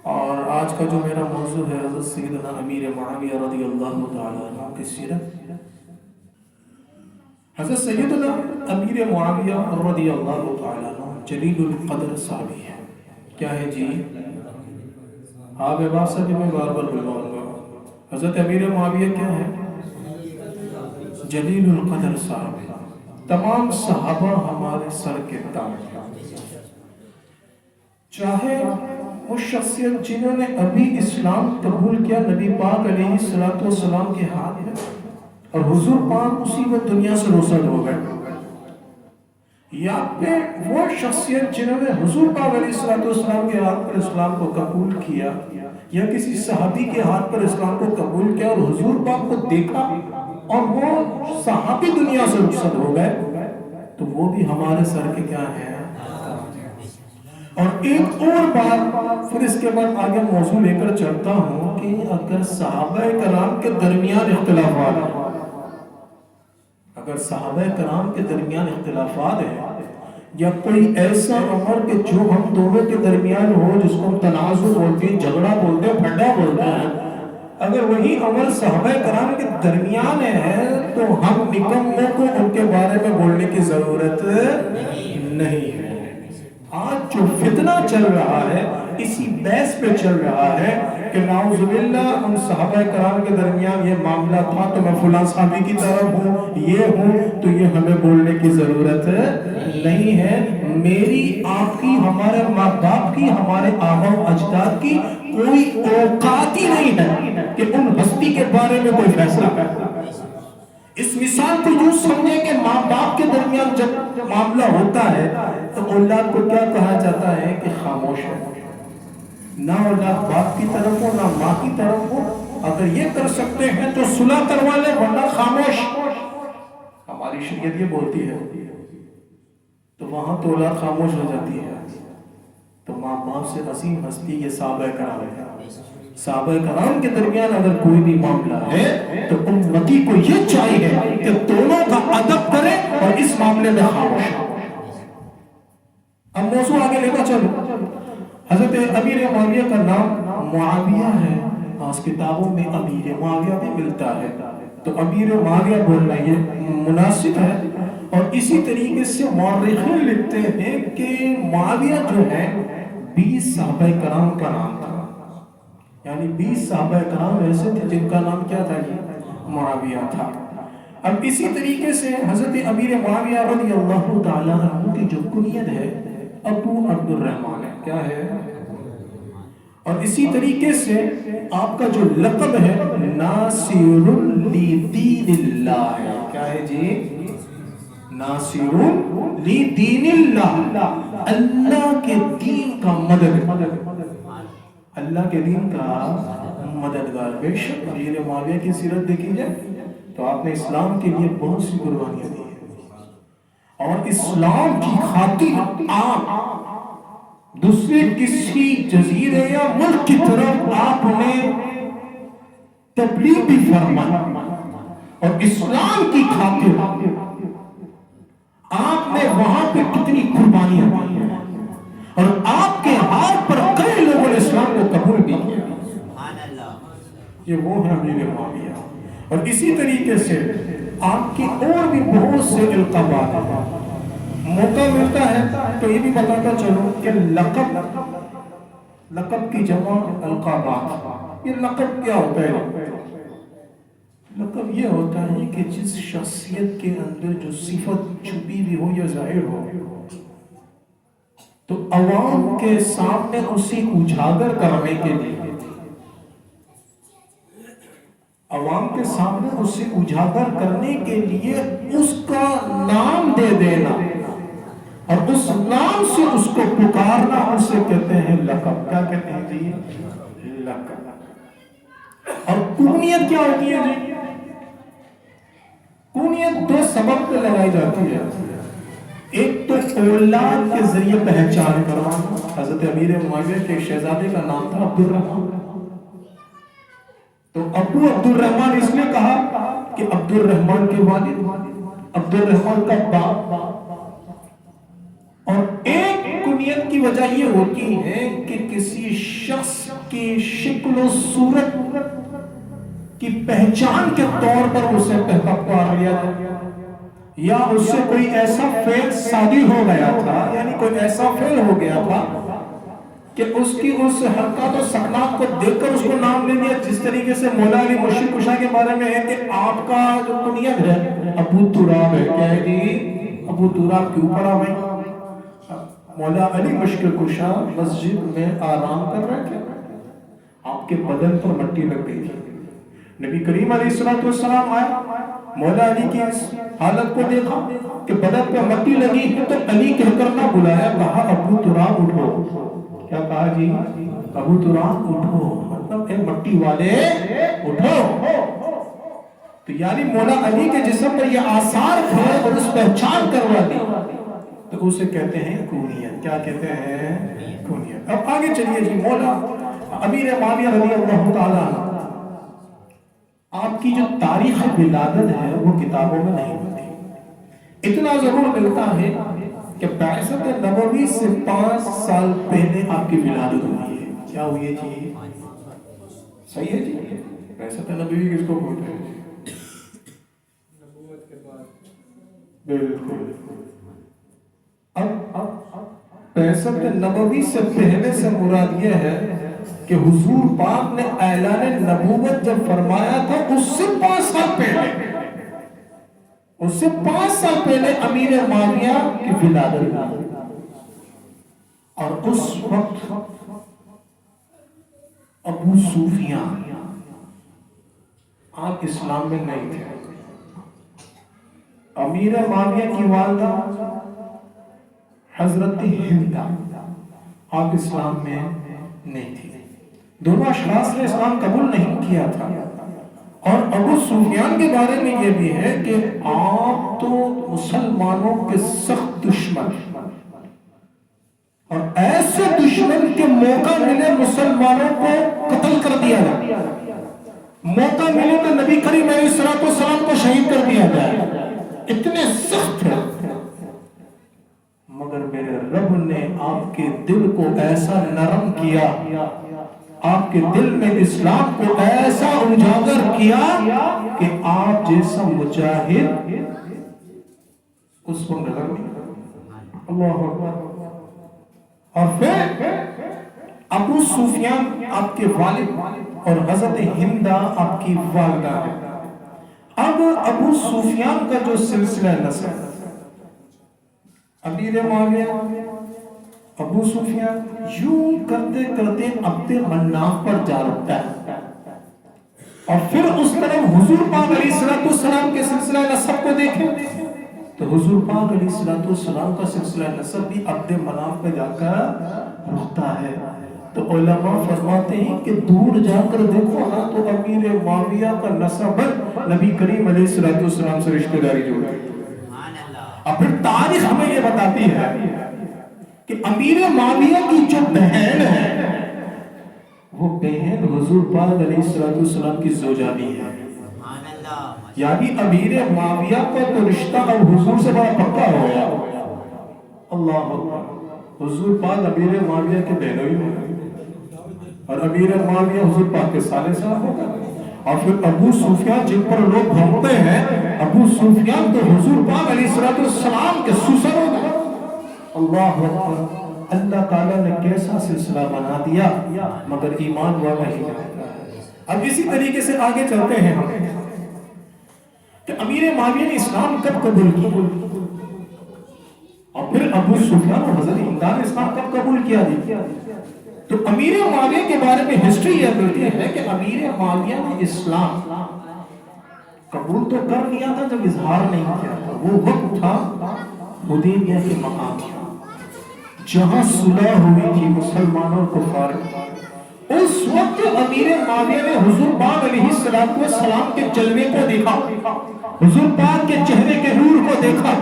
اور آج کا جو میرا موضوع ہے حضرت سیدنا امیر معاویہ رضی اللہ تعالیٰ عنہ کی سیرت۔ حضرت سیدنا امیر معاویہ رضی اللہ تعالیٰ عنہ جلیل القدر صحابی ہے۔ کیا ہے جی؟ آپ عباد سے میں بار بار بلواؤں گا۔ حضرت امیر معاویہ کیا ہے؟ جلیل القدر صحابی۔ تمام صحابہ ہمارے سر کے تاج، چاہے وہ شخصیت جنہوں نے ابھی اسلام قبول کیا نبی پاک علیہ السلام کے ہاتھ میں، اور حضور پاک اسی وقت دنیا سے رخصت ہو گئے، یا پھر وہ شخصیت جنہوں نے حضور پاک علیہ السلام کے ہاتھ پر اسلام کو قبول کیا، یا کسی صحابی کے ہاتھ پر اسلام کو قبول کیا اور حضور پاک کو دیکھا اور وہ صحابی دنیا سے رخصت ہو گئے، تو وہ بھی ہمارے سر کے کیا ہیں؟ اور ایک اور بات، پھر اس کے بعد آگے موضوع لے کر چلتا ہوں کہ اگر صحابہ کرام کے درمیان اختلافات، اگر صحابہ کرام کے درمیان اختلافات ہیں، یا کوئی ایسا امر کہ جو ہم دونوں کے درمیان ہو، جس کو ہم تنازع بولتے ہیں، جھگڑا بولتے ہیں، پھڈا بولتے ہیں، اگر وہی امر صحابہ کرام کے درمیان ہے تو ہم نکموں کو ان کے بارے میں بولنے کی ضرورت نہیں ہے۔ آج جو فتنہ چل رہا ہے اسی بیس پہ چل رہا ہے کہ نعوذ باللہ ہم صحابہ کرام کے درمیان یہ معاملہ تھا تو میں فلاں صحابی کی طرف ہوں، یہ ہوں، تو یہ ہمیں بولنے کی ضرورت نہیں ہے۔ میری، آپ کی، ہمارے ماں باپ کی، ہمارے آبا و اجداد کی کوئی اوقات ہی نہیں ہے کہ ان ہستی کے بارے میں کوئی فیصلہ کرے۔ اس مثال کو یوں سمجھے کہ ماں باپ کے درمیان جب معاملہ ہوتا ہے تو اولاد کو کیا کہا جاتا ہے کہ خاموش ہے، نہ اولاد باپ کی طرف ہو نہ ماں کی طرف ہو، اگر یہ کر سکتے ہیں تو صلح کروا لیں ورنہ خاموش۔ ہماری شریعت یہ بولتی ہے، تو وہاں تو اولاد خاموش ہو جاتی ہے۔ تو ماں باپ سے عظیم ہستی یہ صحابہ کرام ہے۔ صحابہ کرام کے درمیان اگر کوئی بھی معاملہ ہے تو امتی کو یہ چاہیے کہ دونوں کا ادب کرے اور اس معاملے میں خاموش ہو۔ اب موضوع آگے لے کر چلو۔ حضرت امیر معاویہ کا نام معاویہ ہے، آج کتابوں میں امیر معاویہ بھی ملتا ہے، تو امیر معاویہ بولنا یہ مناسب ہے۔ اور اسی طریقے سے مورخین لکھتے ہیں کہ معاویہ جو ہے 20 صحابہ کرام کا نام تھا، یعنی 20 صحابہ کرام ایسے تھے جن کا نام کیا تھا؟ یہ معاویہ تھا۔ اب اسی طریقے سے حضرت امیر معاویہ رضی اللہ تعالیٰ عنہ کی جو کنیت ہے ابو عبد الرحمن ہے، کیا ہے؟ اور اسی طریقے سے آپ کا جو لقب ہے ناصر لدین اللہ ہے، کیا ہے جی؟ ناصر لدین اللہ، اللہ کے دین کا مدد، اللہ کے دین کا مددگار۔ بے شک امیر معاویہ کی سیرت دیکھی جائے تو آپ نے اسلام کے لیے بہت سی قربانیاں دی ہیں، اور اسلام کی خاطر آپ دوسرے کسی جزیرے یا ملک کی طرف آپ نے تبلیغ بھی فرمائی، اور اسلام کی خاطر آپ نے وہاں پہ کتنی قربانیاں دی ہیں، اور آپ کے ہاتھ پر کئی لوگوں نے اسلام کو قبول بھی کیا۔ یہ وہ ہے امیر معاویہ۔ اور اسی طریقے سے آپ کی اور بھی بہت سے القابات ہیں۔ موقع ملتا ہے تو یہ بھی بتاتا چلو کہ لقب کی جمع القابات۔ یہ لقب کیا ہوتا ہے؟ لقب یہ ہوتا ہے کہ جس شخصیت کے اندر جو صفت چھپی بھی ہو یا ظاہر ہو، تو عوام کے سامنے اسے اجاگر کرنے کے لیے، عوام کے سامنے اسے اجاگر کرنے کے لیے اس کا نام دے دینا اور اس نام سے اس کو پکارنا، اسے کہتے ہیں لقب۔ کیا کہتے ہیں جی؟ لقب۔ اور کنیت کیا ہوتی ہے جی؟ کنیت دو سبب پہ لگائی جاتی ہے، ایک تو اولاد کے ذریعے پہچان کروانا۔ حضرت امیر معاویہ کے شہزادے کا نام تھا عبد الرحمن، تو ابو عبد الرحمن اس نے کہا کہ عبد الرحمن کے والد، عبد الرحمن کا باپ۔ اور ایک کنیت کی وجہ یہ ہوتی ہے کہ کسی شخص کی شکل و صورت کی پہچان کے طور پر اسے پکار لیا جائے، یا اس سے کوئی ایسا فعل صادر ہو گیا تھا، یعنی کوئی ایسا فعل ہو گیا تھا کہ اس کی اس حرکات و سکنات کو دیکھ کر اس کو نام لے دیا، جس طریقے سے مولا علی مشرق کشا کے بارے میں ہے کہ آپ کا جو کنیت ہے ابو تراب ہے. کیا ہے جی؟ ابو تراب کیوں پڑا بھائی؟ مولا علی مشکل کشا مسجد میں آرام کر رہے تھے، آپ کے بدن پر مٹی لگ گئی تھی. نبی کریم علیہ السلام آئے، مولا علی کی اس حالت کو دیکھا کہ بدن پہ مٹی لگی ہے، تو علی کہہ کر نہ بلایا، کہا ابو تراب اٹھو. کیا کہا جی؟ ابو تراب اٹھو، مطلب اے مٹی والے اٹھو. تو یعنی مولا علی کے جسم پر یہ آثار تھے اور اس پہچان کروا دی، تو اسے کہتے ہیں کونیت. کیا کہتے ہیں؟ کونیت. اب آگے چلیے جی. مولا امیر معاویہ رضی اللہ تعالیٰ عنہ، آپ کی جو تاریخ ولادت ہے وہ کتابوں میں نہیں ملتی. اتنا ضرور ملتا ہے کہ بعثت نبوی سے 5 سال پہلے آپ کی ولادت ہوئی ہے. کیا ہوئی ہے جی؟ صحیح ہے جی. بعثت نبوی کس کو بولتے ہیں؟ نبوت کے بعد. بالکل. اب بعثت نبوی سے پہلے سے مراد یہ ہے کہ حضور پاک نے اعلان نبوت جب فرمایا تھا اس سے 5 سال پہلے، اس سے 5 سال پہلے امیر معاویہ کی ولادت ہوئی. اور اس وقت ابو سفیان آپ اسلام میں نہیں تھے. امیر معاویہ کی والدہ حضرت ہندہ آپ اسلام میں نہیں تھی. دونوں اشخاص نے اسلام قبول نہیں کیا تھا. اور ابو سفیان کے بارے میں یہ بھی ہے کہ آپ تو مسلمانوں کے سخت دشمن، اور ایسے دشمن کے موقع ملے مسلمانوں کو قتل کر دیا جائے، موقع ملے تو نبی کریم علیہ السلام کو شہید کر دیا جائے، اتنے سخت ہیں. مگر میرے رب نے آپ کے دل کو ایسا نرم کیا، آپ کے دل میں اسلام کو ایسا اجاگر کیا کہ آپ جیسا مجاہد اس کو نظر نہیں. اللہ اکبر. اور پھر ابو سفیان آپ کے والد اور حضرت ہندہ آپ کی والدہ ہے. اب ابو سفیان کا جو سلسلہ نسب، امیر معاویہ، ابو سفیان، یوں کرتے کرتے عبد مناف پر جا رکھتا ہے. اور پھر اس طرف حضور پاک علیہ السلام کے سلسلہ نسب کو دیکھیں تو حضور پاک علیہ السلام کا سلسلہ نسب بھی عبد مناف پہ جا کر رکھتا ہے. تو علماء فرماتے ہیں کہ دور جا کر دیکھو نا تو امیر معاویہ کا نسب نبی کریم علیہ السلام سے رشتہ داری جوڑتی ہے. اور پھر تاریخ ہمیں یہ بتاتی ہے کہ امیر معاویہ کی جو بہن ہے وہ بہن حضور پاک علیہ السلام کی زوجانی ہے. یعنی امیر معاویہ کا تو رشتہ اب حضور سے بڑا پکا ہو گیا. اللہ اکبر. حضور پاک امیر معاویہ کے بہنوئی میں اور امیر معاویہ حضور پاک کے سالے صاحب ہو گئے. اور پھر ابو سفیان جن پر لوگ بھونکتے ہیں، ابو سفیان تو حضور پاک علیہ السلام کے سسر ہو گئے. اللہ اکبر. اللہ تعالیٰ نے کیسا سلسلہ بنا دیا، مگر ایمان والا ہی جانتا ہے. اب اسی طریقے سے آگے چلتے ہیں کہ امیر معاویہ نے اسلام کب قبول کیا، اور پھر ابو سفیان اور حضرت ہندہ نے اسلام کب قبول کیا. تو امیر معاویہ کے بارے میں ہسٹری یہ بتاتی ہے کہ امیر معاویہ نے اسلام قبول تو کر لیا تھا جب اظہار نہیں کیا تھا. وہ وقت تھا حدیبیہ کے مقام جہاں صلح ہوئی تھی مسلمانوں کو فارغ. اس وقت امیر معاویہ نے حضور پاک علیہ السلام کے جلوے کو دیکھا، حضور پاک کے چہرے کے نور کو دیکھا،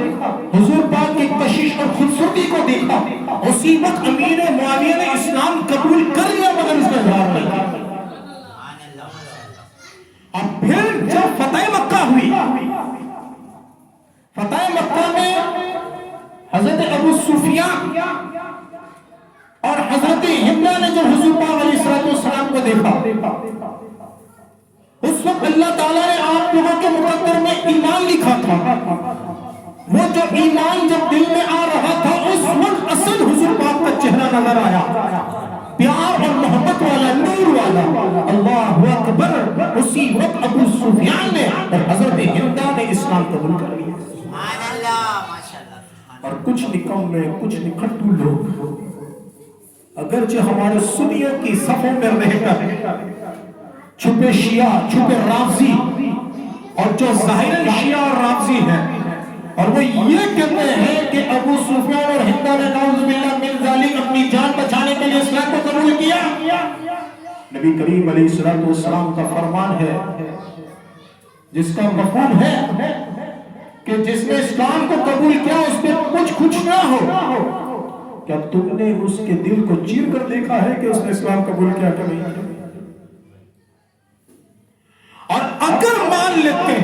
حضور پاک کی کشش اور خوبصورتی کو دیکھا. اسی وقت امیر معاویہ نے اسلام قبول کر لیا مگر اس کا اظہار نہیں کیا. اور پھر جب فتح مکہ ہوئی، فتح مکہ میں حضرت ابو سفیان اور حضرت ہندہ نے جب حضور پاک علیہ السلام اس وقت اللہ تعالیٰ نے آپ لوگوں کے مقدر میں ایمان لکھا تھا. وہ جو ایمان جب دل میں آ رہا تھا اس وقت اصل حضور پاک کا چہرہ نظر آیا, پیار اور محبت والا, نور والا. اللہ اکبر. اسی وقت ابو سفیان نے اور حضرت ہندا نے اسلام قبول کر لیا. سبحان اللہ, ماشاءاللہ. اور کچھ نکمے, کچھ نکھٹو لوگ اگرچہ ہمارے سنیوں کی صفوں میں رہ کر چھپے شیعہ, چھپے رافضی, اور جو ظاہراً شیعہ اور رافضی ہیں, اور وہ یہ کہتے ہیں کہ ابو سفیان اور ہندا نے نعوذ باللہ من ذالک اپنی جان بچانے کے لیے اسلام کو قبول کیا. نبی کریم علیہ السلام کا فرمان ہے جس کا مفہوم ہے کہ جس نے اسلام کو قبول کیا اس پہ کچھ نہ ہو. کیا تم نے اس کے دل کو چیر کر دیکھا ہے کہ اس نے اسلام قبول کیا کہ نہیں؟ اور اگر مان لیتے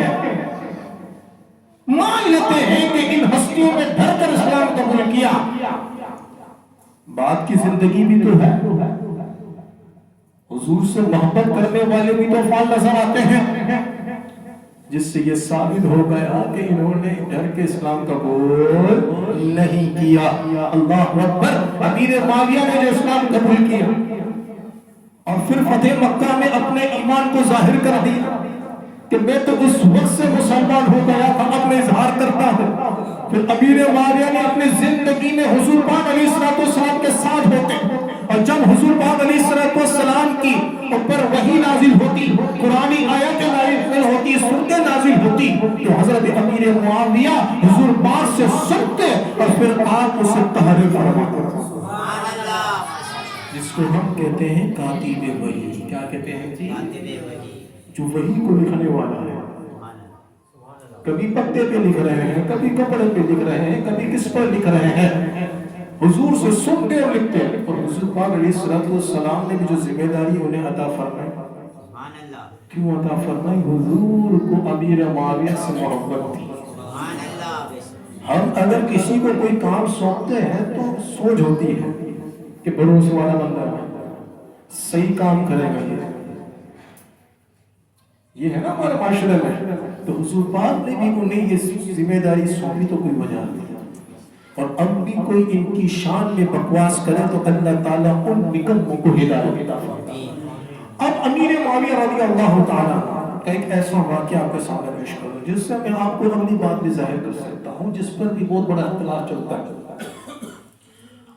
ہیں کہ ان ہستیوں میں ڈر کر اسلام قبول کیا, بات کی زندگی بھی تو ہے, حضور سے محبت کرنے والے بھی تو فعال نظر آتے ہیں, جس سے یہ ثابت ہو گیا کہ انہوں نے ڈر کے اسلام قبول نہیں کیا. اللہ اکبر. امیر معاویہ نے جو اسلام قبول کیا اور پھر فتح مکہ میں اپنے ایمان کو ظاہر کر دیا کہ میں تو اس وقت سے مسلمان ہو گیا تھا, اب میں اظہار کرتا ہوں. پھر امیر معاویہ نے اپنی زندگی میں حضور پاک علیہ السلام کے ساتھ ہوتے, اور جب حضور پاک علیہ السلام کی اوپر وحی نازل ہوتی, قرآنی آیت نازل ہوتی, سورتیں نازل ہوتی, تو حضرت امیر معاویہ حضور پاک سے سنتے اور پھر آپ اسے تحریر فرماتے. سبحان اللہ, جس کو ہم کہتے ہیں کاتب وحی. کیا کہتے ہیں جی؟ کاتب وحی. جو وحی کو لکھنے والا ہے. کبھی پتے پہ لکھ رہے ہیں, کبھی کپڑے پہ لکھ رہے ہیں, کبھی کس پر لکھ رہے ہیں, حضور سے سنتے اور لکھتے. اور حضور پاک علیہ السلام نے بھی جو ذمہ داری انہیں عطا فرمائی, سبحان اللہ, کیوں عطا فرمائی؟ حضور کو امیر معاویہ سے محبت تھی. سبحان اللہ. ہم اگر کسی کو کوئی کام سونپتے ہیں تو سوچ ہوتی ہے کہ بھروسے والا بندہ ہے, صحیح کام کرے گا, یہ ہے نا ہمارے معاشرے میں. تو حضور پاک نے بھی انہیں یہ ذمہ داری سونپی تو کوئی وجہ نہیں. اور اب بھی کوئی ان کی شان میں بکواس کرے تو اللہ تعالیٰ ان نکموں کو ہدایت عطا فرمائے. اب امیر معاویہ رضی اللہ تعالیٰ کا ایک ایسا واقعہ آپ کے سامنے پیش کروں جس سے میں آپ کو اپنی بات بھی ظاہر کر سکتا ہوں, جس پر بھی بہت بڑا اختلاف چلتا ہے.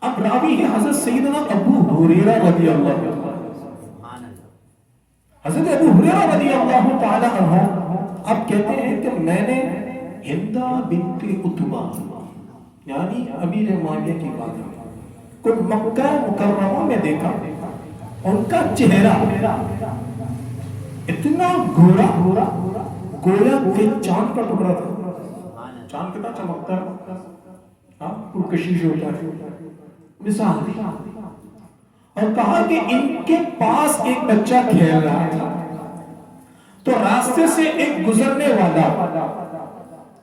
اب راوی ہے حضرت سیدنا ابو ہریرہ رضی اللہ عنہ. حضرت ابو ہریرہ رضی اللہ تعالی عنہ اب کہتے ہیں کہ میں نے ہندا بنت عتبہ یعنی امیر معاویہ کی بات کو مکہ مکرمہ میں دیکھا. ان کا چہرہ اتنا گورا گویا کہ چاند کا ٹکڑا تھا. چاند کتنا چمکتا ہے, ہاں پرکشش ہوتا ہے, مثال دی. اور کہا کہ ان کے پاس ایک بچہ کھیل رہا تھا تو راستے سے ایک گزرنے والا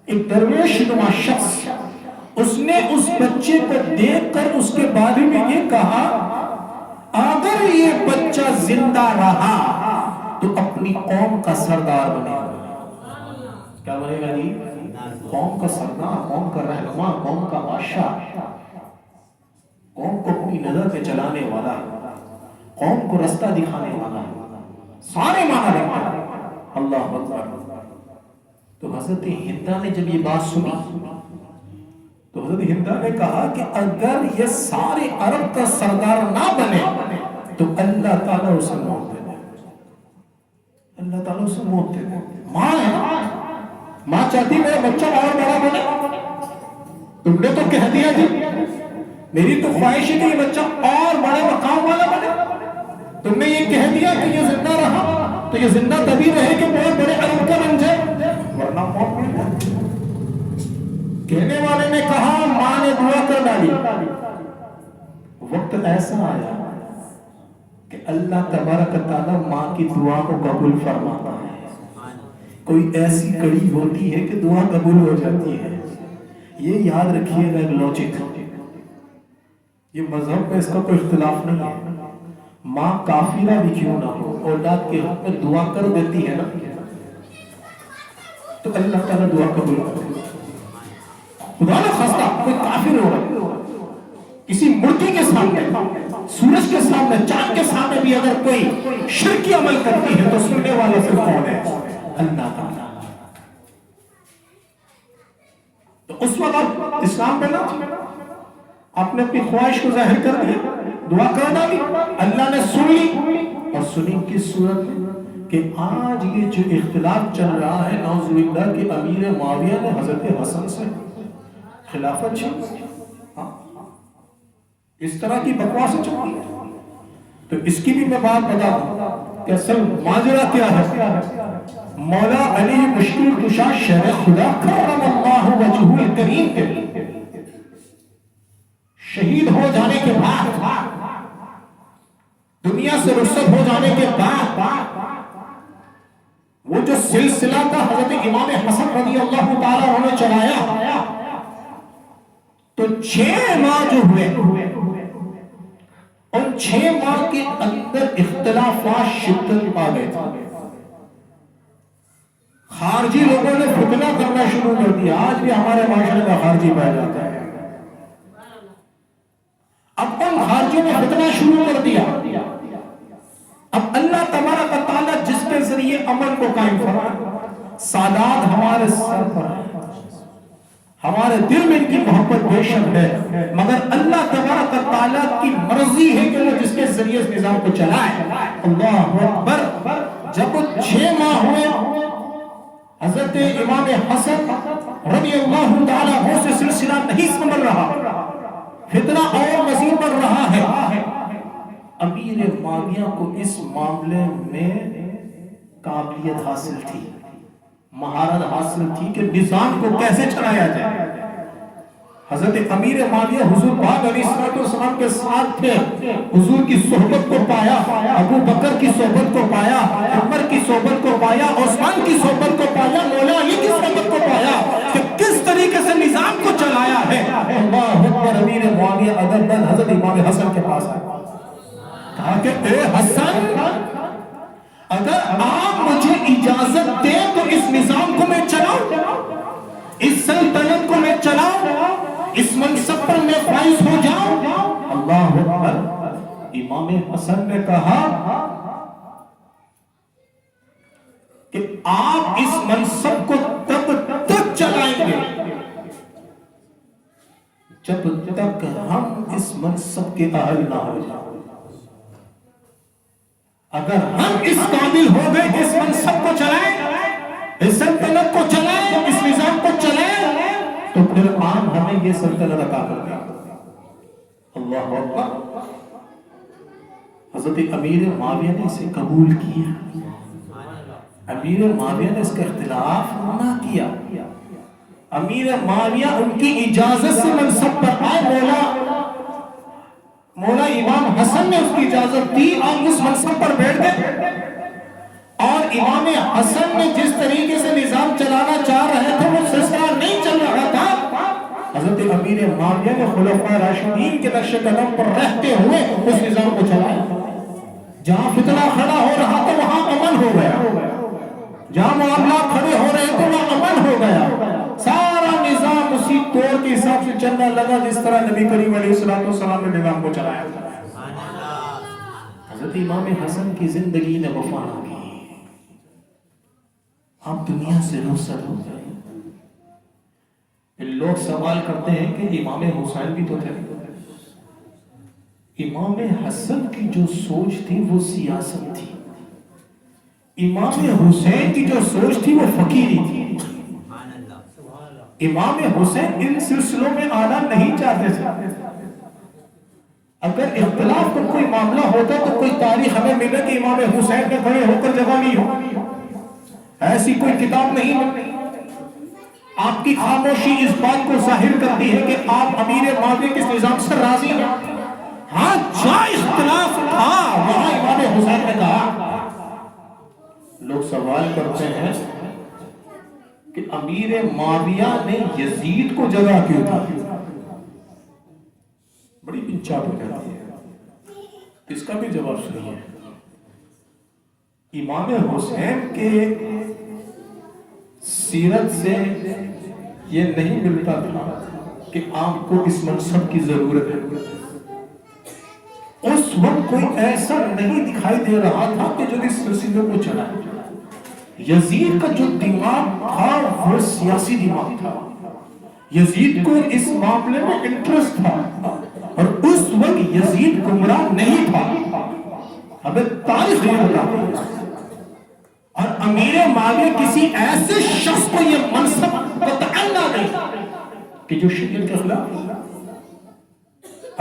ایک درویش نما شخص اس نے اس بچے کو دیکھ کر اس کے بارے میں یہ کہا اگر یہ بچہ زندہ رہا تو اپنی قوم کا سردار بنے گا. کیا بنے گا جی؟ قوم کا سردار, قوم کا رہنما, قوم کا بادشاہ, قوم کو اپنی نظر پہ چلانے والا, قوم کو رستہ دکھانے والا, سارے معنی رکھتا ہے. اللہ اکبر. تو حضرت ہندا نے جب یہ بات سنی تو حضرت ہندا نے کہا کہ اگر یہ سارے عرب کا سردار نہ بنے تو اللہ تعالیٰ اسے موت دے دے. اللہ تعالیٰ اسے موت دے دے. ماں ہے, ماں چاہتی میرا بچہ اور بڑا بنے, تم نے تو کہہ دیا جی, میری تو خواہش ہے کہ یہ بچہ اور بڑے مقام والا بنے. تم نے یہ کہہ دیا کہ یہ زندہ رہا تو یہ زندہ تبھی رہے کہ بہت بڑے عرب کا بن جائے, ورنہ موت مل جائے. کہنے والے نے کہا, ماں نے دعا کر ڈالی. وقت ایسا آیا کہ اللہ تبارک تعالیٰ ماں کی دعا کو قبول فرماتا ہے. کوئی ایسی کڑی ہوتی ہے کہ دعا قبول ہو جاتی ہے. یہ یاد رکھیے گا, ایک لاجک, یہ مذہب میں اس کا کوئی اختلاف نہیں ہے. ماں کافرہ بھی کیوں نہ ہو, اولاد کے حق میں دعا کر دیتی ہے نا تو اللہ تعالیٰ دعا قبول کرتے ہیں. خدا نہ خواستہ کوئی کافر ہو کسی مورتی کے سامنے، سورج کے سامنے، چاند کے سامنے بھی اگر کوئی شرکی عمل کرتی ہے تو سننے والے پھر کون ہے؟ اللہ تعالیٰ. تو اس وقت آپ اسلام پہ نہ آپ نے اپنی خواہش کو ظاہر کر دی، دعا کر ڈالی، اللہ نے سن لی. اور سنی کس صورت میں کہ آج یہ جو اختلاف چل رہا ہے نعوذ باللہ کہ امیر معاویہ نے حضرت حسن سے خلافت چھین، اس طرح کی بکواسیں چلتی ہے. تو اس کی بھی میں بات بتا دوں کہ اصل ماجرا کیا ہے. مولا علی مشکل کشا شہر خدا کرم اللہ وجہہ الکریم کے شہید ہو جانے کے بعد، دنیا سے رخصت ہو جانے کے بعد، وہ جو سلسلہ تھا حضرت امام حسن رضی اللہ تعالیٰ عنہ نے چلایا تو 6 ماہ جو ہوئے اور 6 ماہ کے اندر اختلافات شدت پا گئے تھے. خارجی لوگوں نے فتنہ کرنا شروع کر دیا. آج بھی ہمارے معاشرے میں خارجی پایا جاتا ہے. اب ان خارجیوں نے فتنہ شروع کر دیا. اب اللہ تبارک و تعالیٰ جس کے ذریعے امن کو قائم فرمائے، سادات ہمارے سر پر ہے، ہمارے دل میں ان کی محبت بے شک ہے، مگر اللہ تبارک و تعالیٰ کی مرضی ہے کہ وہ جس کے ذریعے اس نظام کو چلائے. اللہ اکبر. جب 6 ماہ ہوئے حضرت امام حسن رضی اللہ تعالیٰ عنہ سے سلسلہ نہیں سنبھل رہا، فتنہ اور مزید بڑھ رہا ہے. امیر معاویہ کو اس معاملے میں قابلیت حاصل تھی، مہارت حاصل تھی کہ نظام کو کیسے چلایا جائے. حضرت امیر معاویہ حضور پاک علیہ السلام کے ساتھ تھے، حضور کی صحبت کو پایا، ابو بکر کی صحبت کو پایا، عمر کی صحبت کو پایا، عثمان کی صحبت کو پایا، مولا علی کی صحبت کو پایا کہ کس طریقے سے نظام کو چلایا ہے. اللہ اکبر. امیر معاویہ ادب حضرت امام حسن کے پاس آئے، کہا کہ اے حسن، اگر آپ مجھے اجازت دیں تو اس نظام کو میں چلاؤں، اس سلطنت کو میں چلاؤں، اس منصب پر میں فائز ہو جاؤں. اللہ اکبر. امام حسن نے کہا کہ آپ اس منصب کو تب تک چلائیں گے جب تک ہم اس منصب کے اہل نہ ہو جائیں. اگر ہم اس قابل ہو گئے کہ اس منصب کو چلائیں، اس سلطنت کو چلائیں، اس نظام کو چلائیں، تو پھر عام ہمیں یہ سلطنت عطا کر دیں. اللہ اکبر. حضرت امیر معاویہ نے اسے قبول کیا. امیر معاویہ نے اس کا اختلاف نہ کیا. امیر معاویہ ان کی اجازت سے منصب پر آئے. مولا امام حسن نے اس کی اجازت دی اور اس منصب پر بیٹھ گئے. اور امام حسن نے جس طریقے سے نظام چلانا چاہ رہے تھے وہ سلسلہ نہیں چل رہا تھا. حضرت امیر معاویہ نے خلفائے راشدین کے نقش قدم پر رہتے ہوئے اس نظام کو چلایا. جہاں فتنہ کھڑا ہو رہا تھا وہاں امن ہو گیا، جہاں معاملات کھڑے ہو رہے تھے وہاں امن ہو گیا. سارا نظام اسی طور کے حساب سے چلنا لگا جس طرح نبی کریم علیہ السلام نے نظام کو چلایا تھا. حضرت امام حسن کی زندگی نے وفا نہ کی. آپ دنیا سے رخصت ہو گئے. لوگ سوال کرتے ہیں کہ امام حسین بھی تو تھے. امام حسن کی جو سوچ تھی وہ سیاست تھی. امام حسین کی جو سوچ تھی وہ فقیری تھی. امام حسین ان سلسلوں میں آنا نہیں چاہتے تھے. اگر اختلاف کا کوئی معاملہ ہوتا تو کوئی تاریخ ہمیں ملے کہ امام حسین نے کھڑے ہو کر جگہ لی ہو. ایسی کوئی کتاب نہیں. آپ کی خاموشی اس بات کو ظاہر کرتی ہے کہ آپ امیر معاویہ کے نظام سے راضی ہیں. ہاں جہاں اختلاف تھا وہاں امام حسین نے کہا. لوگ سوال کرتے ہیں کہ امیر معاویہ نے یزید کو جگہ کیوں دی. بڑی پنچاپ ہو جاتی ہے. اس کا بھی جواب سنیے. امام حسین کے سیرت سے یہ نہیں ملتا تھا کہ آپ کو اس منصب کی ضرورت ہے. اس وقت کوئی ایسا نہیں دکھائی دے رہا تھا کہ جو اس سلسلے کو چلائے. یزید کا جو دماغ تھا وہ سیاسی دماغ تھا. یزید کو اس معاملے میں انٹرسٹ تھا اور اس وقت یزید گمراہ نہیں تھا. اب تاریخ یہ بتاتی ہے. اور امیر معاویہ کسی ایسے شخص کو یہ منصب متعلق نہیں کہ جو شریعت کے خلاف.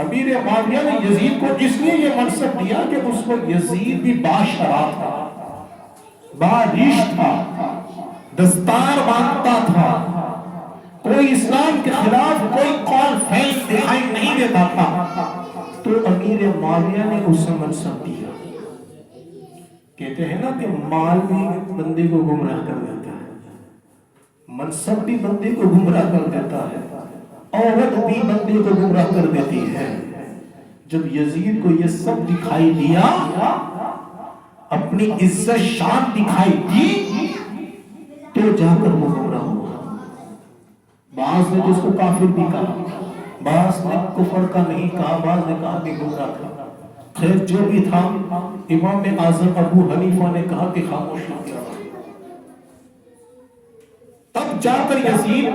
امیر معاویہ نے یزید کو اس لیے یہ منصب دیا کہ اس وقت یزید بھی باشرا تھا, باریش تھا, دستار باندھتا تھا, کوئی اسلام کے خلاف کوئی قول فعل دکھائی نہیں دیتا تھا. تو امیر معاویہ نے اسے منصب دیا. کہتے ہیں نا کہ مال بھی بندے کو گمراہ کر دیتا ہے, منصب بھی بندے کو گمراہ کر دیتا ہے, عورت بھی بندے کو گمراہ کر دیتی ہے. جب یزید کو یہ سب دکھائی دیا, اپنی عزت شان دکھائی دی, تو جا کر وہ گمراہ ہوا. بعض نے جس کو کافر بھی کہا, بعض نے کفر کا نہیں کہا, بعض نے کہا کہ گمراہ تھا. خیر جو بھی تھا, امام اعظم ابو حنیفہ نے کہا کہ خاموش ہو گیا. تب جا کر یزید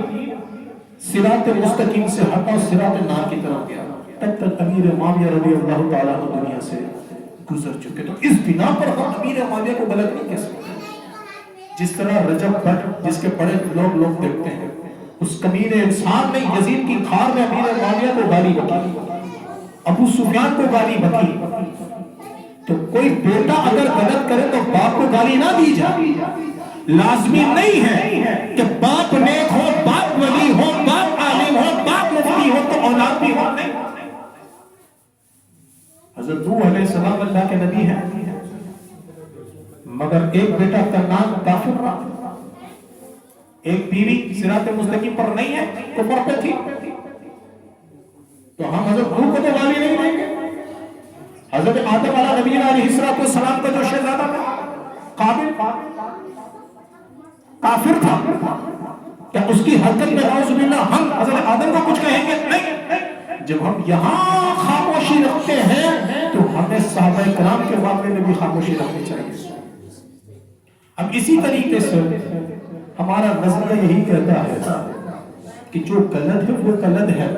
صراط مستقیم سے ہٹا, صراط نار کی طرف گیا. تب تک امیر معاویہ رضی اللہ تعالیٰ عنہ دنیا سے گزر چکے. تو اس بنا پر ہم امیر معاویہ کو غلط نہیں کہہ سکتے. جس طرح رجب بٹ جس کے بڑے لوگ دیکھتے ہیں, اس کمینے انسان نے یزید کی کھار میں امیر معاویہ کو گالی بکی, ابو سفیان کو گالی بکی. تو کوئی بیٹا اگر غلط کرے تو باپ کو گالی نہ دی جائے. لازمی نہیں ہے کہ باپ نیک ہو, باپ ولی ہو, باپ عالم ہو, باپ مفتی ہو تو اولاد بھی ہو. نہیں. حضرت نوح علیہ السلام اللہ کے نبی ہیں, مگر ایک بیٹا کنعان کافر رہا, ایک بیوی صراط مستقیم پر نہیں ہے, کفر پہ تھی. تو ہم حضرت نوح کو تو گالی نہیں دیں گے. حضرت آدم علیہ نبی علیہ السلام کا جو شہزادہ تھا قابل کافر تھا, کیا اس کی حرکت میں نعوذ باللہ ہم حضرت آدم کو کچھ کہیں گے؟ نہیں. جب ہم یہاں خاموشی رکھتے ہیں تو ہمیں صحابہ کرام کے معاملے میں بھی خاموشی رکھنی چاہیے. اب اسی طریقے سے ہمارا نظریہ یہی کہتا ہے کہ جو غلط ہے وہ غلط ہے,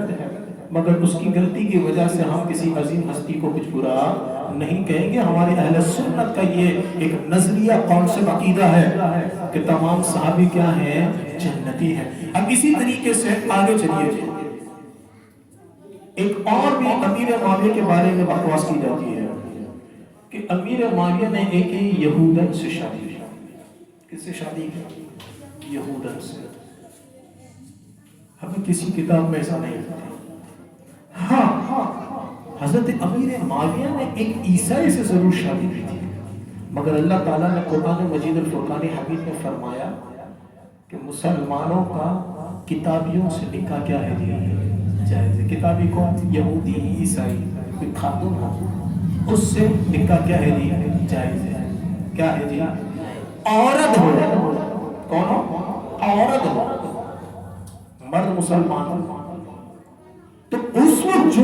مگر اس کی غلطی کی وجہ سے ہم کسی عظیم ہستی کو کچھ برا نہیں کہیں گے. ہمارے اہل سنت کا یہ ایک نظریہ کانسیپٹ عقیدہ ہے کہ تمام صحابی کیا ہیں, جنتی ہیں. اب اسی طریقے سے آگے چلیے. ایک اور بھی امیر معاویہ کے بارے میں بکواس کی جاتی ہے کہ امیر معاویہ نے ایک یہودن سے شادی کی. کس سے شادی کی؟ یہودن سے. ہمیں کسی کتاب میں ایسا نہیں ہوتا. ہاں, حضرت امیر معاویہ نے ایک عیسائی سے ضرور شادی کی تھی, مگر اللہ تعالیٰ نے قرآن مجید الفرقان حمید میں فرمایا کہ مسلمانوں کا کتابیوں سے نکاح کیا ہے جی, جائز ہے. کتابی کون؟ یہودی, عیسائی, کوئی خاتون ہو, اس سے نکاح کیا ہے جی, جائز ہے. کیا ہے جی؟ عورت ہو. کون ہو؟ عورت ہو, مرد مسلمان. تو اس وقت جو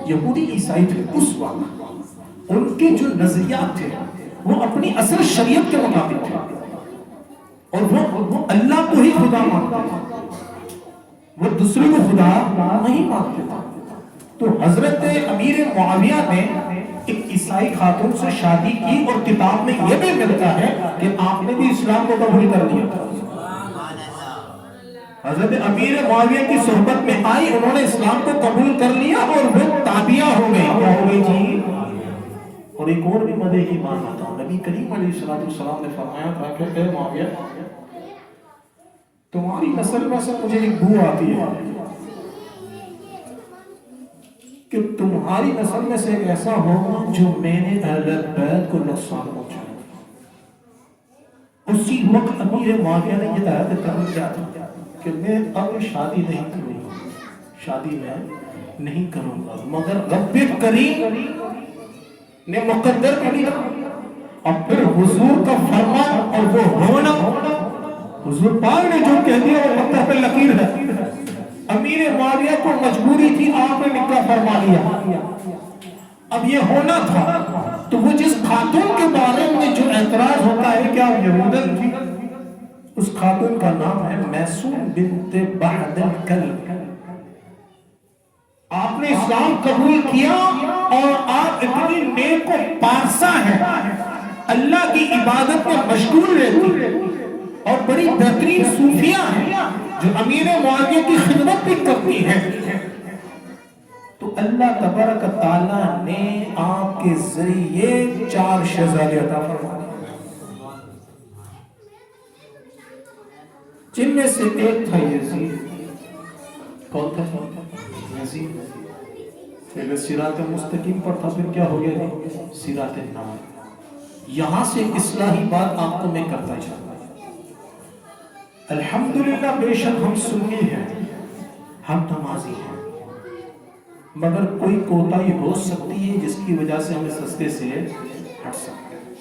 یہودی عیسائی تھے, اس وقت ان کے جو نظریات تھے وہ اپنی اصل شریعت کے مطابق تھے, اور وہ اللہ کو ہی خدا مانتے تھے, وہ دوسرے کو خدا نہیں مانتے تھے. تو حضرت امیر معاویہ نے ایک عیسائی خاتون سے شادی کی, اور کتاب میں یہ بھی ملتا ہے کہ آپ نے بھی اسلام کو قبول کر لیا تھا. حضرت امیر معاویہ کی صحبت میں آئی, انہوں نے اسلام کو قبول کر لیا اور وہ تابعہ ہو گئی. کیا ہو گئی جی؟ اور ایک اور بھی مدعے کی بات بتاؤں, نبی کریم علیہ السلام نے فرمایا تھا کہ اے معاویہ, تمہاری نسل میں سے مجھے ایک بو آتی ہے کہ تمہاری نسل میں سے ایک ایسا ہو جو میرے اہل بیت کو نقصان پہنچائے. اسی وقت امیر معاویہ نے یہ آیت کرنے کیا تھا کہ میں اب شادی نہیں کروں گا, شادی میں نہیں کروں گا, مگر رب کریم نے مقدر کر دیا اور پھر حضور کا فرمان اور وہ ہونا، حضور پاک نے جو کہہ دیا وہ پتھر پہ لکیر ہے۔ امیر معاویہ کو مجبوری تھی، آپ نے نکاح فرما لیا، اب یہ ہونا تھا۔ تو وہ جس خاتون کے بارے میں جو اعتراض ہوتا ہے کیا یہودن تھی، اس خاتون کا نام ہے میسون بنت بعد الکلب۔ آپ نے اسلام قبول کیا اور آپ اتنی نیک و پارسا ہیں، اللہ کی عبادت میں مشغول رہتی اور بڑی بہترین صوفیہ ہیں جو امیر معاویہ کی خدمت بھی کرتی ہیں۔ تو اللہ تبارک تعالیٰ نے آپ کے ذریعے 4 شہزادے عطا فرمائے، جن میں سے ایک تھا یزید۔ کون تھا؟ یزید۔ اگر صراط مستقیم پر تھا پھر کیا ہو گیا جی؟ صراط نام۔ یہاں سے اصلاحی بات آپ کو میں کرتا چاہتا ہوں۔ الحمدللہ بے شک ہم سنی ہیں، ہم نمازی ہیں، مگر کوئی کوتاہی ہو سکتی ہے جس کی وجہ سے ہمیں رستے سے ہٹ سکتے ہیں۔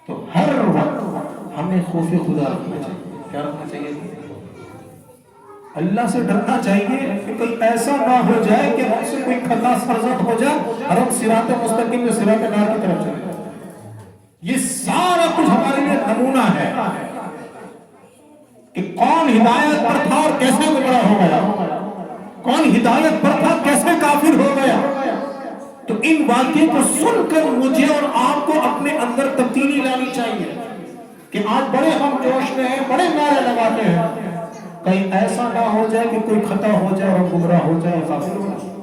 تو ہر وقت ہمیں خوف خدا رکھنا چاہیے۔ کیا رکھنا چاہیے؟ اللہ سے ڈرنا چاہیے کہ کوئی ایسا نہ ہو جائے کہ ہم سے کوئی خطا سرزد ہو جائے اور ہم صراط مستقیم سے صراط نار کی طرف چلے۔ یہ سارا کچھ ہمارے لیے نمونہ ہے کہ کون ہدایت پر تھا اور کیسے گمراہ ہو گیا، کون ہدایت پر تھا کیسے کافر ہو گیا۔ تو ان واقعے کو سن کر مجھے اور آپ کو اپنے اندر تبدیلی لانی چاہیے کہ آج بڑے ہم جوش میں ہیں، بڑے نعرے لگاتے ہیں، کہیں ایسا نہ ہو جائے کہ کوئی خطا ہو جائے اور گمراہ ہو جائے، کافر ہو جائے۔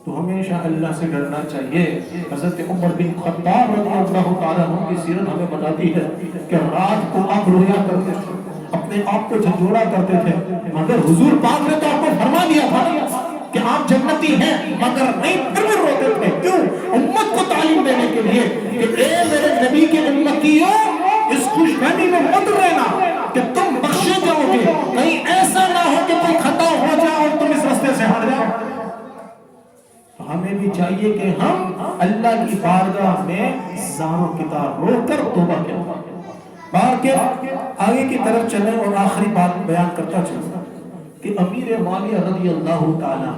تو ہمیشہ اللہ سے ڈرنا چاہیے۔ حضرت عمر بن خطاب رضی اللہ تعالیٰ عنہ کی سیرت ہمیں بتاتی ہے کہ رات کو آپ رویا کرتے تھے، اپنے آپ کو جھنجھوڑا کرتے تھے، مگر حضور پاک نے تو آپ کو فرما دیا تھا کہ آپ جنتی ہیں، مگر نہیں، پھر بھی روتے تھے۔ کیوں؟ امت کو تعلیم دینے کے لیے کہ اے میرے نبی کے امتیوں، اس خوش فہمی میں مت رہنا کہ تم بخشے جاؤ گے، کہیں ایسا نہ ہو کہ کوئی خطا ہو جائے اور تم اس راستے سے ہٹ جاؤ۔ ہمیں بھی چاہیے کہ ہم اللہ کی بارگاہ میں زاروں کی طرح رو کر توبہ کریں۔ بار کے آگے کی طرف چلیں اور آخری بات بیان کرتا چلوں کہ امیر معاویہ رضی اللہ تعالیٰ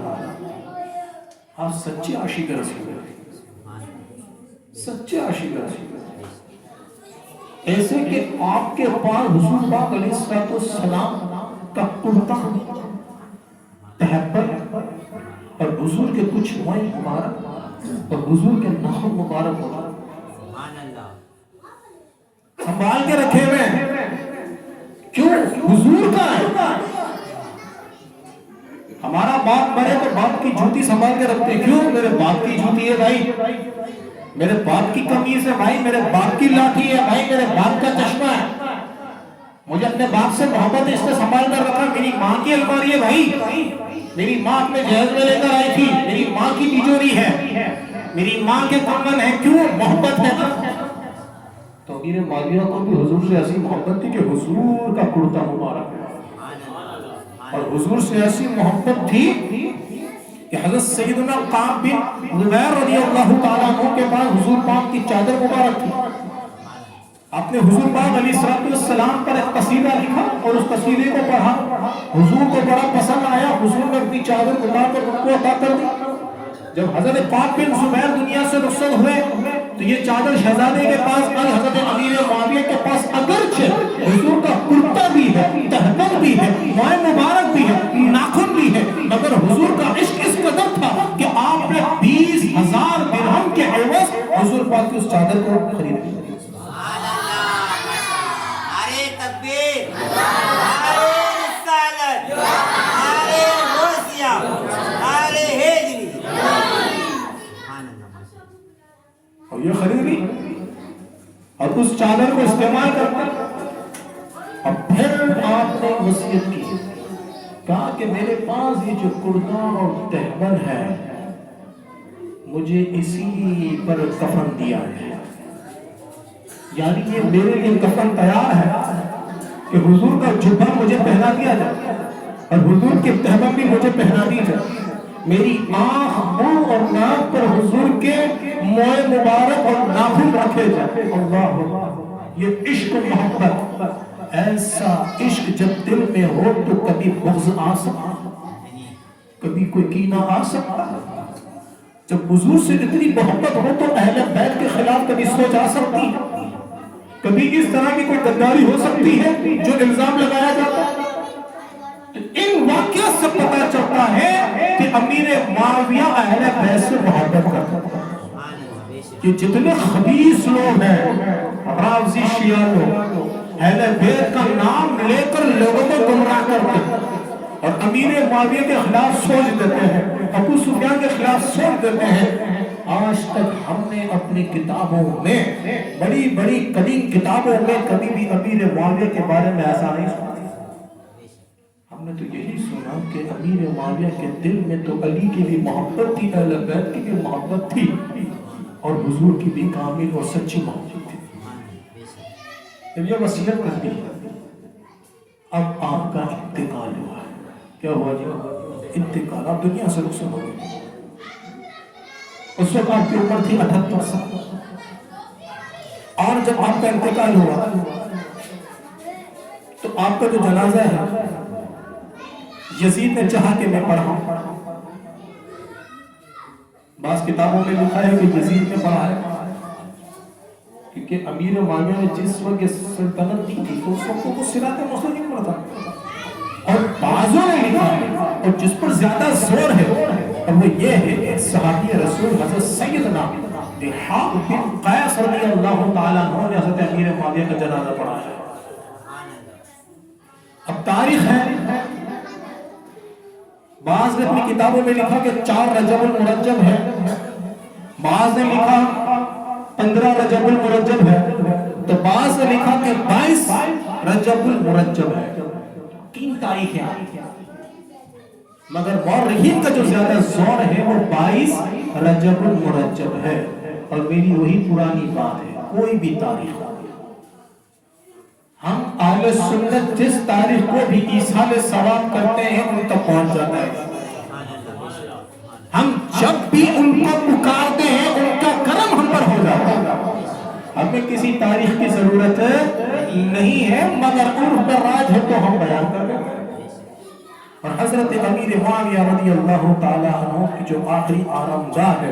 آپ سچے عاشق رسول ہیں، سچے عاشق رسول ہیں، ایسے کہ آپ کے پاس حضور پاک علیہ السلام کا کرتا تہبت اور حضور کے کچھ موئے مبارک اور حضور کے نخل مبارک سنبھال کے رکھے ہوئے۔ کیوں؟ حضور کا ہے۔ ہمارا باپ مرے تو باپ کی جوتی سنبھال کے رکھتے، کیوں؟ میرے باپ کی جوتی ہے بھائی، میرے باپ کی قمیص ہے بھائی، میرے باپ کی لاٹھی ہے بھائی، میرے باپ کا چشمہ ہے، مجھے اپنے باپ سے محبت ہے، اس نے سنبھال کر رکھا۔ میری ماں کی الماری ہے بھائی، میری ماں اپنے جہیز میں لے کر آئی تھی، میری ماں کی تجوری ہے، میری ماں کے کنگن ہے، کیوں؟ محبت ہے نا۔ تو امیر معاویہ کو بھی حضور سے ایسی محبت تھی کہ حضور کا کرتا مبارک ہے، اور حضور سے ایسی محبت تھی کہ حضرت سیدنا کعب بن زبیر رضی اللہ تعالیٰ عنہ کے پاس حضور پاک کی چادر مبارک تھی۔ آپ نے حضور پاک علیہ السلام پر ایک قصیدہ لکھا اور اس قصیدے کو پڑھا، حضور کو بڑا پسند آیا، حضور نے اپنی چادر اٹھا کر ان کو عطا کر دی۔ جب حضرت پاک بن زبیر دنیا سے رخصت ہوئے تو یہ چادر شہزادے کے پاس آئی، حضرت امیر معاویہ کے پاس اگرچہ حضور کا کرتا بھی ہے، تہبند بھی ہے، موئے مبارک بھی ہے، ناخن بھی ہے، مگر حضور کا عشق اس قدر تھا کہ آپ نے 20,000 درہم کے عوض حضور پاک کی اس چادر کو خرید لیا۔ اور یہ خرید لی اور اس چادر کو استعمال کرتے، اور پھر آپ نے وصیت کی، کہا کہ میرے پاس یہ جو کرتا اور تہبند ہے مجھے اسی پر کفن دیا ہے، یعنی یہ میرے لیے کفن تیار ہے کہ حضور کا جبہ مجھے پہنا دیا جائے اور حضور کے تہبند بھی مجھے پہنا دی جائے۔ میری آنکھ منہ اور ناک پر حضور کے موئے مبارک اور ناخن رکھے جائیں. اللہ، یہ عشق و محبت، ایسا عشق جب دل میں ہو تو کبھی بغض آ سکتا، کبھی کوئی کینہ آ سکتا. جب حضور سے اتنی محبت ہو تو اہل بیت کے خلاف کبھی سوچ آ سکتی ہے، کبھی اس طرح کی کوئی غداری ہو سکتی ہے جو الزام لگایا جاتا ہے. ان واقعات سے پتہ چلتا ہے کہ امیر معاویہ اہل بیت سے محبت کرتا تھا. کہ جتنے خبیث لوگ ہیں، رافضی شیعہ لوگ، اہل بیت کا نام لے کر لوگوں کو گمراہ کرتے ہیں اور امیر معاویہ کے خلاف سوچ دیتے ہیں، ابو سفیان کے خلاف سوچ دیتے ہیں. آج تک ہم نے اپنی کتابوں میں، بڑی بڑی قدیم کتابوں میں، کبھی بھی امیر معاویہ کے بارے میں ایسا نہیں سنا. ہم نے تو یہی سنا کہ امیر معاویہ کے دل میں تو علی کی بھی محبت تھی، اہل بیت کی بھی محبت تھی، اور حضور کی بھی کامل اور سچی محبت تھی. یہ وصیت کر دی. اب آپ کا انتقال ہوا ہے. کیا ہوا جی؟ انتقال. آپ دنیا سے رخصت ہو گئے. اس وقت آپ کی عمر تھی 78 سال، اور جب آپ کا انتقال ہوا تو آپ کا جو جنازہ ہے یزید نے چاہا کہ میں پڑھاؤں. بعض کتابوں میں لکھا ہے کہ یزید نے پڑھا ہے، کیونکہ امیر معاویہ نے جس وقت یہ سلطنت دی تھی تو اس وقت وہ صراط مستقیم پر تھا. اور بعضوں نے لکھا ہے، اور جس پر زیادہ زور ہے اور وہ یہ ہے کہ صحابی رسول حضرت سیدنا ضحاک بن قیس رضی اللہ تعالیٰ عنہ نے حضرت امیر معاویہ کا جنازہ پڑھا ہے. اب تاریخ ہے، بعض نے اپنی کتابوں میں لکھا کہ 4 رجب المرجب ہے، بعض نے لکھا 15 رجب المرجب ہے، تو بعض نے لکھا کہ 22 رجب المرجب ہے. 3 تاریخیں آئی، مگر مورخین کا جو زیادہ زور ہے وہ 22 رجب المرجب ہے. اور میری وہی پرانی بات ہے، کوئی بھی تاریخ ہم اہل سنت جس تاریخ کو بھی ایصال ثواب کرتے ہیں ان تک پہنچ جاتا ہے. ہم جب بھی ان کو پکارتے ہیں ان کا کرم ہم پر ہو جاتا ہے. ہمیں کسی تاریخ کی ضرورت نہیں ہے، مگر عرف پر راج ہے تو ہم بیان کر دیں. اور حضرت امیر معاویہ رضی اللہ تعالی عنہ کی جو آخری آرامگاہ ہے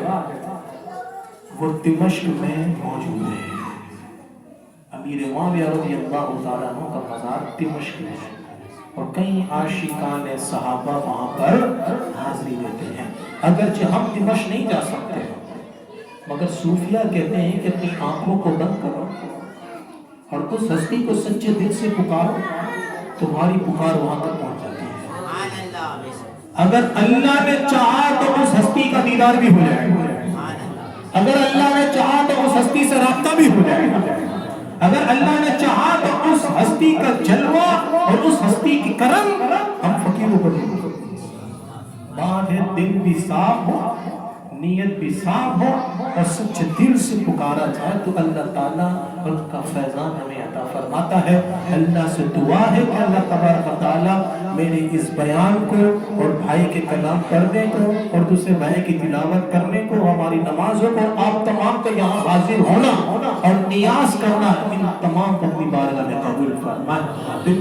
وہ دمشق میں موجود ہے. امیر معاویہ رضی اللہ تعالیٰ عنہ کا مزار دمشق میں ہے، اور کئی عاشقان صحابہ وہاں پر حاضری دیتے ہیں. اگرچہ ہم دمشق نہیں جا سکتے، مگر صوفیہ کہتے ہیں کہ اپنی آنکھوں کو بند کرو اور اس ہستی کو سچے دل سے پکارو، تمہاری پکار وہاں تک پہنچ جاتی ہے. اگر اللہ نے چاہا تو اس ہستی کا دیدار بھی ہو جائے گا، اگر اللہ نے چاہا تو اس ہستی سے رابطہ بھی ہو جائے گا، اگر اللہ نے چاہا تو اس ہستی کا جلوہ اور اس ہستی کی کرم ہم فقیروں پر نہیں ہو سکتے. بات ہے دل بھی صاف ہو، نیت بھی صاف ہو اور سچے دل سے پکارا جائے تو اللہ تعالیٰ ان کا فیضان ہمیں عطا فرماتا ہے. اللہ سے دعا ہے کہ اللہ تبارک و تعالیٰ میرے اس بیان کو اور بھائی کے کلام پڑھنے کو اور دوسرے بھائی کی تلاوت کرنے کو، ہماری نمازوں کو، آپ تمام کا یہاں حاضر ہونا اور نیاز کرنا، ان تمام کو اپنی بارگاہ میں قبول فرمائے.